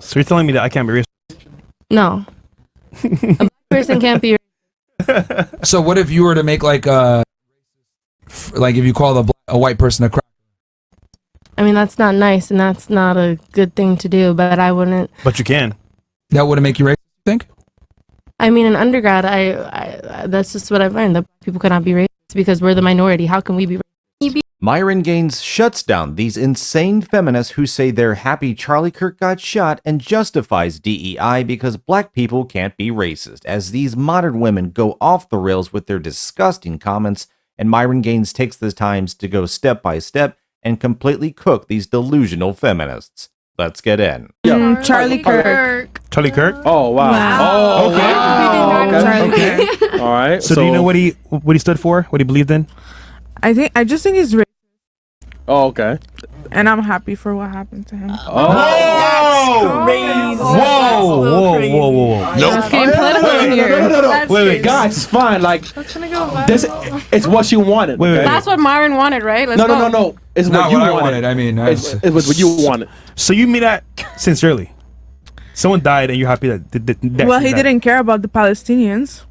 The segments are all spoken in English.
So you're telling me that I can't be racist? No. A black person can't be racist. So what if you were to make like if you call a white person a cracker? I mean, that's not nice, and that's not a good thing to do, but I wouldn't. But you can. That wouldn't make you racist, you think? I mean, in undergrad, I that's just what I've learned, that people cannot be racist because we're the minority. How can we be racist? Myron Gaines shuts down these insane feminists who say they're happy Charlie Kirk got shot and justifies DEI because black people can't be racist, as these modern women go off the rails with their disgusting comments, and Myron Gaines takes the time to go step by step and completely cook these delusional feminists. Let's get in. Charlie Kirk. Charlie Kirk? Oh, wow. Oh, okay. Wow. All right. So do you know what he stood for? What he believed in? I just think he's racist, Oh, okay. and I'm happy for what happened to him. Oh, Crazy. Whoa. It's getting political here. Wait, guys, it's fine. Like, this, it's what you wanted. Wait. okay? That's what Myron wanted, right? Let's go. No. It's Not what you what I wanted. wanted. I mean, It's what you wanted. So you mean that sincerely? Someone died and you're happy that Well, he didn't care about the Palestinians.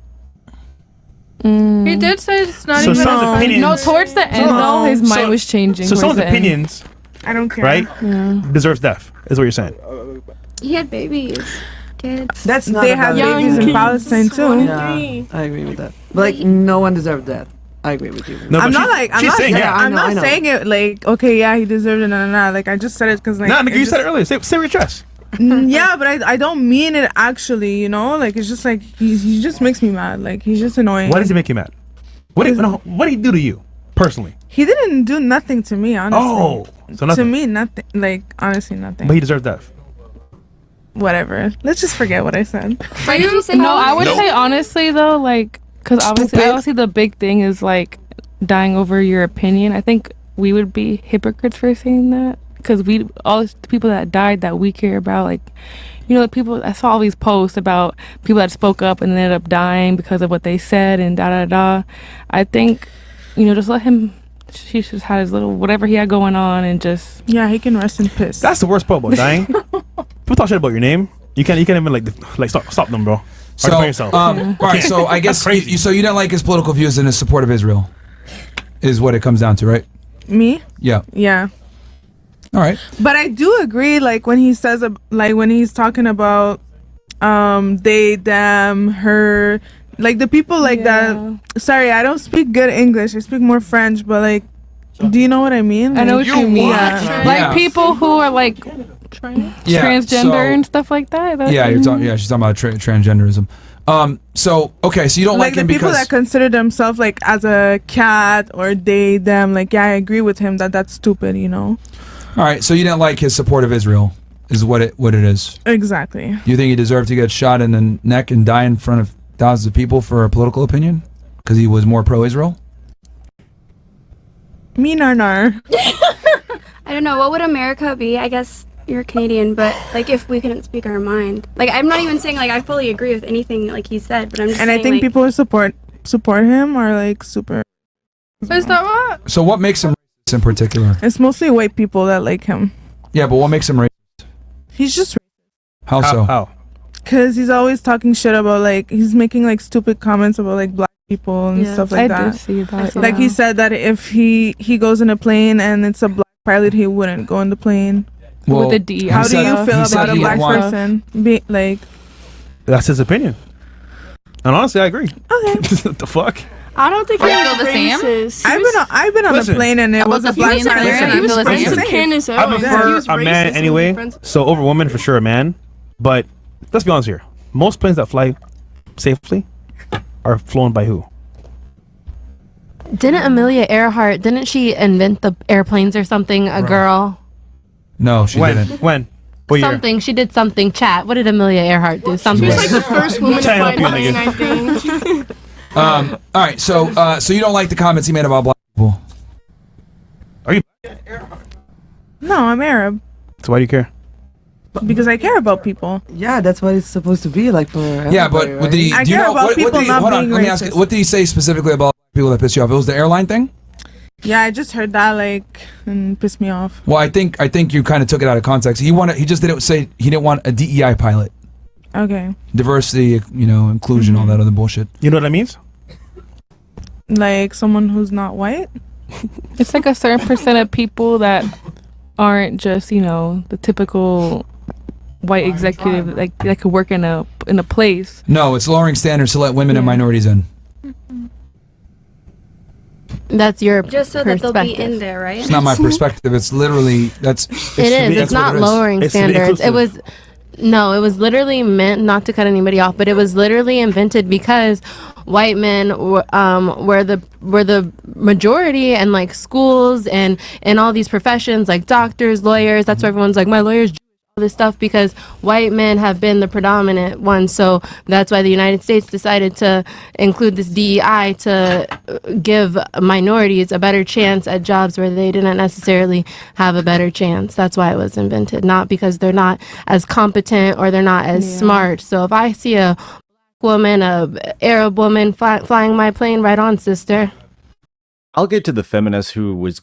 He did say it's not So even. someone's opinions, No, towards the end, though, his mind was changing. so towards someone's the end. opinions, I don't care. right, deserves death, is what you're saying. He had babies, kids. That's not They about have it. babies in Palestine too. Yeah, I agree with that. But like, no one deserved that. I agree with you. No, I'm but not like I'm she's not saying saying, yeah. I'm I not know. saying it like okay, yeah, he deserved it. No. Like I just said it because like Nah, nigga, you just- said it earlier. Say what your chest. Yeah, but I don't mean it actually. You know, like it's just like he just makes me mad. Like he's just annoying. Why does he make you mad? What did he do to you personally? He didn't do nothing to me, honestly. Oh, so To nothing. me, nothing. Like honestly, nothing. But he deserved death. Whatever. Let's just forget what I said. Why did you say No, I would say honestly though, like, because obviously the big thing is like dying over your opinion. I think we would be hypocrites for saying that because all the people that died that we care about, like, you know, the people. I saw all these posts about people that spoke up and ended up dying because of what they said and da. I think, you know, just let him. He just had his little whatever he had going on and just. Yeah, he can rest in peace. That's the worst part about dying. People talk shit about your name. You can't even like stop them, bro. So, Argue for yourself. all right. So I guess crazy. so you don't like his political views and his support of Israel, is what it comes down to, right? Me? Yeah. Yeah. All right. But I do agree, like when he says, like when he's talking about, they, them, her, like the people like that. Sorry, I don't speak good English. I speak more French, but like, do you know what I mean? I know what you mean. Yeah. Like Yeah. people who are like Yeah, transgender so- and stuff like that. Is that Yeah, what you're you talking. mean? Yeah, she's talking about transgenderism. So okay, so you don't like the him people because that consider themselves like as a cat or they, them, like, yeah, I agree with him that that's stupid, you know? all right. So you didn't like his support of Israel, is what it is. Exactly. You think he deserved to get shot in the neck and die in front of thousands of people for a political opinion because he was more pro-Israel? Me nar. I don't know. What would America be? I guess you're Canadian, but like if we couldn't speak our mind, like I'm not even saying like I fully agree with anything like he said, but I'm just And saying, I think like, people who support him are like super. Is that what? So what makes him racist in particular? It's mostly white people that like him. Yeah, but what makes him racist? He's just How so? How? because he's always talking shit about like he's making like stupid comments about like black people and stuff like I that. did see that. Like he said that if he goes in a plane and it's a black pilot, he wouldn't go in the plane. with the D. How do you feel he said about a he black want- person? Be like, That's his opinion. And honestly, I agree. okay. What the fuck? I don't think Are he you was still the same? racist. I've been on Listen, a plane and it was a black plane person. pilot, He you was feel the friends same? with Candace. I prefer a man anyway. So over a woman, for sure, a man. But let's be honest here. Most planes that fly safely are flown by who? Didn't Amelia Earhart, didn't she invent the airplanes or something? A girl? No, she didn't. When? What year? Something. She did something. Chat. What did Amelia Earhart do? Something. She was like the first woman to Trying to fly a help you, plane, I think. All right. So you don't like the comments he made about black people? Are you? No, I'm Arab So why do you care? because I care about people. Yeah, that's what it's supposed to be like for. Yeah, but everybody, did he? I Do you care know about what people did he, not hold on, being let me ask you. racist. What did he say specifically about people that piss you off? It was the airline thing. Yeah, I just heard that like and pissed me off. Well, I think you kind of took it out of context. He just didn't say he didn't want a DEI pilot. Okay. Diversity, inclusion, all that other bullshit. You know what that means? Like someone who's not white? It's like a certain percent of people that aren't just, the typical white executive like that could work in a place. No, it's lowering standards to let women and minorities in. That's your just so that they'll be in there, right? It's not my perspective. It's literally it is. It's not lowering standards. It was literally meant, not to cut anybody off, but it was literally invented because white men were the majority in like schools and in all these professions like doctors, lawyers. That's why everyone's like, my lawyer's Jewish, all this stuff, because white men have been the predominant ones. So that's why the United States decided to include this DEI to give minorities a better chance at jobs where they didn't necessarily have a better chance. That's why it was invented, not because they're not as competent or they're not as smart. So if I see a woman, a Arab woman flying my plane, right on, sister. I'll get to the feminist who is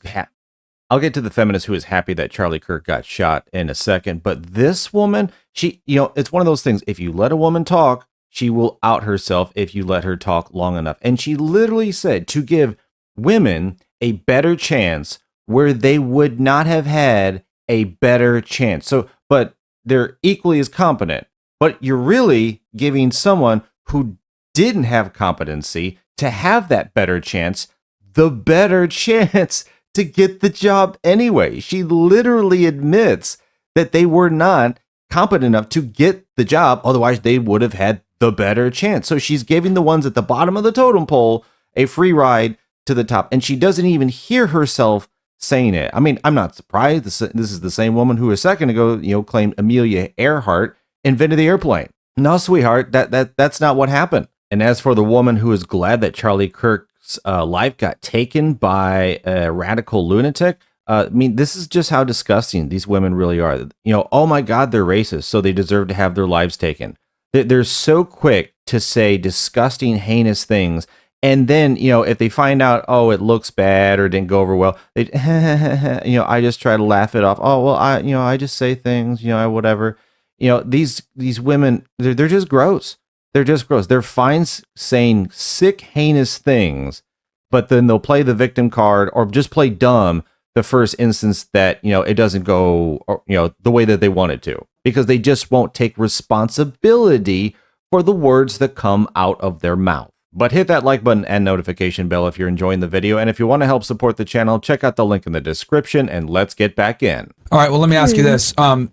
happy that Charlie Kirk got shot in a second, but this woman, she, it's one of those things. If you let a woman talk, she will out herself if you let her talk long enough. And she literally said to give women a better chance where they would not have had a better chance. So, but they're equally as competent. But you're really giving someone who didn't have competency to have that better chance, the better chance to get the job anyway. She literally admits that they were not competent enough to get the job. Otherwise, they would have had the better chance. So she's giving the ones at the bottom of the totem pole a free ride to the top. And she doesn't even hear herself saying it. I mean, I'm not surprised. This is the same woman who a second ago, claimed Amelia Earhart invented the airplane. No, sweetheart, that's not what happened. And as for the woman who is glad that Charlie Kirk's life got taken by a radical lunatic, I mean, this is just how disgusting these women really are. Oh my God, they're racist, so they deserve to have their lives taken. They're so quick to say disgusting, heinous things. And then, if they find out, oh, it looks bad or didn't go over well, they, I just try to laugh it off. Oh, well, I just say things, whatever. These women, they're just gross. They're just gross. They're fine saying sick, heinous things, but then they'll play the victim card or just play dumb the first instance that, it doesn't go, the way that they want it to, because they just won't take responsibility for the words that come out of their mouth. But hit that like button and notification bell if you're enjoying the video. And if you want to help support the channel, check out the link in the description and let's get back in. All right. Well, let me ask you this.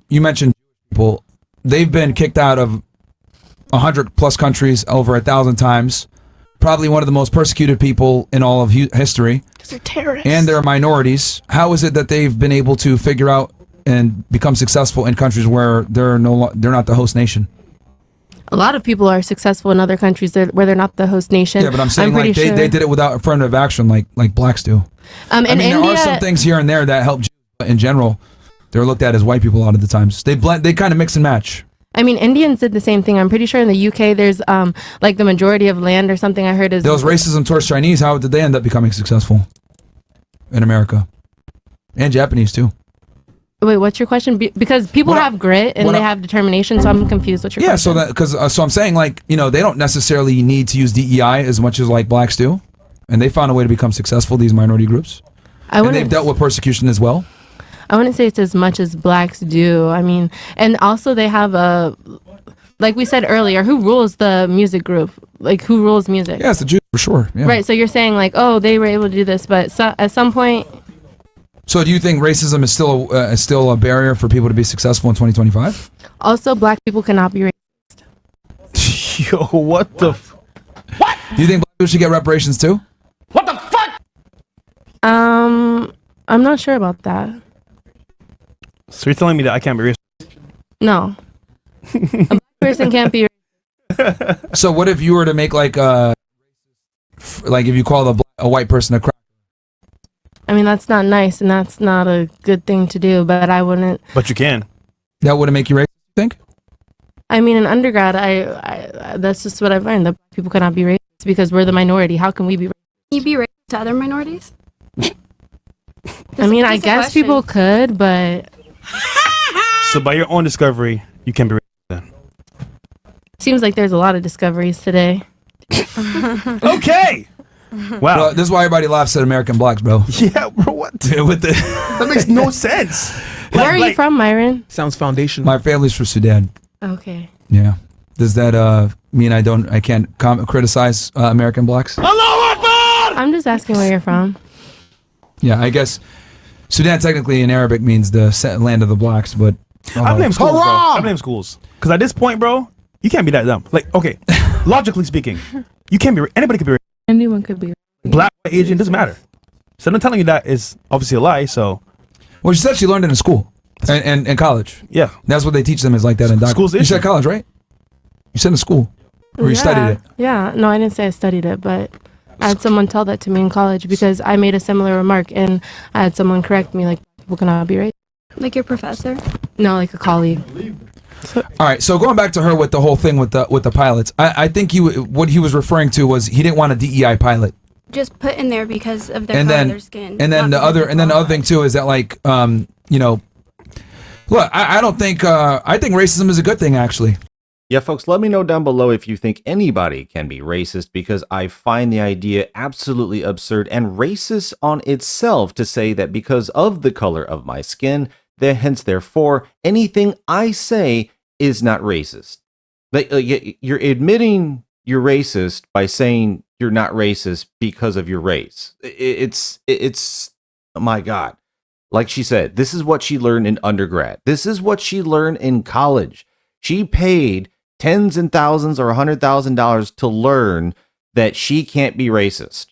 You mentioned people, they've been kicked out of 100+ countries over 1,000 times. Probably one of the most persecuted people in all of history. Because they're terrorists. And they're minorities. How is it that they've been able to figure out and become successful in countries where they're not the host nation? A lot of people are successful in other countries where they're not the host nation. Yeah, but I'm saying like they did it without affirmative action, like blacks do. I mean, there are some things here and there that help. But in general, they're looked at as white people a lot of the times. They kind of mix and match. I mean, Indians did the same thing. I'm pretty sure in the UK there's like the majority of land or something I heard is... There was racism towards Chinese. How did they end up becoming successful in America? And Japanese too. Wait, what's your question? Because people have grit and they have determination, so I'm confused. What's your question? Yeah, so I'm saying like, they don't necessarily need to use DEI as much as like blacks do. And they found a way to become successful, these minority groups. And they've dealt with persecution as well. I wouldn't say it's as much as blacks do. I mean, and also they have like we said earlier, who rules the music group? Like, who rules music? Yeah, it's the Jews for sure. Yeah. Right, so you're saying like, oh, they were able to do this, but at some point... So do you think racism is still a barrier for people to be successful in 2025? Also, black people cannot be racist. Yo, what the... What? Do you think black people should get reparations too? What the fuck? I'm not sure about that. So you're telling me that I can't be racist? No. A black person can't be racist. So what if you were to make like if you call a white person a cracker? I mean, that's not nice and that's not a good thing to do, but I wouldn't. But you can. That wouldn't make you racist, you think? I mean, in undergrad, I that's just what I've learned, that people cannot be racist because we're the minority. How can we be racist? Can you be racist to other minorities? I mean, I Just a guess question. people could, but So by your own discovery, you can be racist then. seems like there's a lot of discoveries today. Okay. Wow. Bro, this is why everybody laughs at American blacks, bro. Yeah, bro. What? With the That makes no sense. Where are you from, Myron? Sounds foundational. my family's from Sudan. Okay. Yeah. Does that mean I can't criticize American blacks? I'm just asking where you're from. Yeah, I guess Sudan technically in Arabic means the land of the blacks, but I blame schools, bro. I blame schools. Because at this point, bro, you can't be that dumb. Like, okay, logically speaking, you can't be. Anybody could be Anyone could be. black, white, Asian. Doesn't matter. So I'm telling you that is obviously a lie. So well, she said she learned it in school and college. yeah, That's what they teach them is like that in doctor. School's the You said issue. college, right? You said in school, or you studied it. Yeah. No, I didn't say I studied it, but I had someone tell that to me in college because I made a similar remark and I had someone correct me, like, people cannot be right. Like your professor. No, like a colleague. All right, so going back to her with the whole thing with the pilots, I think what he was referring to was he didn't want a DEI pilot. Just put in there because of their And color then- of their skin. And then not the because other of thing too is that like you know, look, I don't think I think racism is a good thing actually. Yeah, folks, let me know down below if you think anybody can be racist, because I find the idea absolutely absurd and racist on itself to say that because of the color of my skin, hence therefore, anything I say is not racist. Like, you're admitting you're racist by saying you're not racist because of your race. It's oh my God. Like she said, this is what she learned in undergrad. This is what she learned in college. She paid tens and thousands or $100,000 to learn that she can't be racist.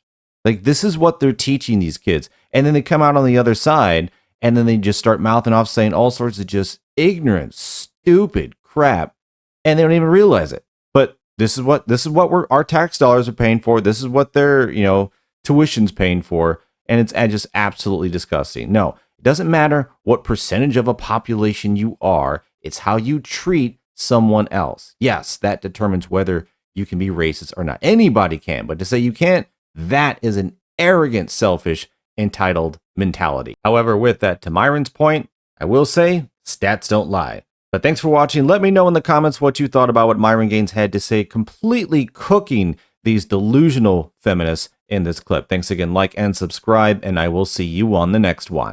Like, this is what they're teaching these kids. And then they come out on the other side and then they just start mouthing off saying all sorts of just ignorant, stupid crap. And they don't even realize it. But this is what our tax dollars are paying for. This is what their, tuition's paying for. And it's just absolutely disgusting. No, it doesn't matter what percentage of a population you are. It's how you treat someone else. Yes, that determines whether you can be racist or not. Anybody can, but to say you can't, that is an arrogant, selfish, entitled mentality. However, with that, to Myron's point, I will say stats don't lie. But thanks for watching. Let me know in the comments what you thought about what Myron Gaines had to say, completely cooking these delusional feminists in this clip. Thanks again, like and subscribe, and I will see you on the next one.